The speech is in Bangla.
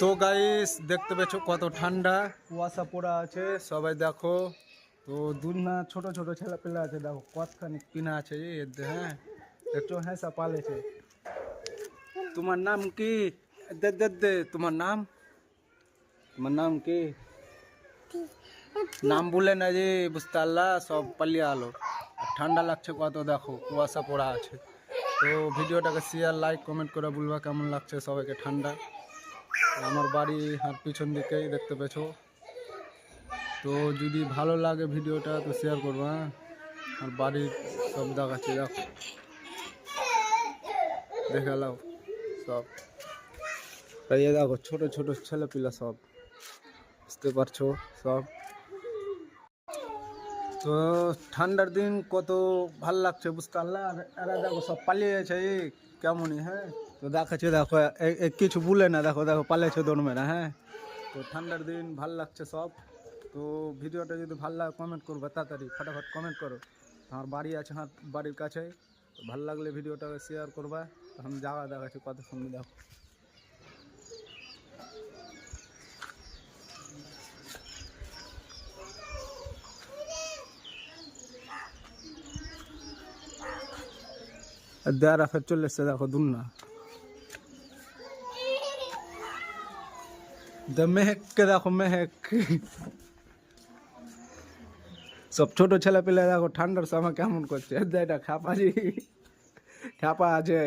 তো গাইস দেখতে পেছো কত ঠান্ডা, কুয়াশা পড়া আছে, সবাই দেখো। তো দুনিয়া ছোট ছোট ছেলে পেলে আছে, দেখো কতখানি পিনা আছে হ্যাঁ, একটু হ্যাঁসা পালেছে। তোমার নাম কি? দে দে দে তোমার নাম, তোমার নাম কি? নাম বলে না যে বুঝতে পারলা, সব পালিয়ে আলো। ঠান্ডা লাগছে কত, দেখো কুয়াশা পড়া আছে। তো ভিডিওটাকে শেয়ার লাইক কমেন্ট করে বলবা কেমন লাগছে সবাইকে ঠান্ডা। আমার বাড়ি হাত পিছন দিকেই দেখতে পেছো। তো যদি ভালো লাগে ভিডিওটা তো শেয়ার করবো, হ্যাঁ। আর বাড়ির সব দেখাচ্ছি, দেখো দেখে লাও সব। এই দেখো ছোট ছোট ছেলে পিলা সব, বুঝতে পারছো সব। তো ঠান্ডার দিন কত ভাল লাগছে বুঝতে পারলা। আর এরা দেখো সব পালিয়ে গেছে, এই কেমনই হ্যাঁ। তো দেখাচ্ছে দেখো কিছু বলে না, দেখো দেখো পালিয়েছে দৌড় মেরা, হ্যাঁ। তো ঠান্ডার দিন ভাল লাগছে সব। তো ভিডিওটা যদি ভালো লাগে কমেন্ট করবে, তাড়াতাড়ি ফটাফট কমেন্ট করো। আমার বাড়ি আছে হাত বাড়ির কাছে, তো ভালো লাগলে ভিডিওটাকে শেয়ার করবা। তো আমি যাওয়া দেখাচ্ছি কত সুন্দর, দেখো। দেয়ারা ফের চলে এসছে, দেখো দুলনা মেহেককে দেখো, মেহেক। সব ছোট ছেলে পেলে দেখো ঠান্ডার সময় কেমন করছে, এটা খ্যাপাজি খ্যাপা আছে।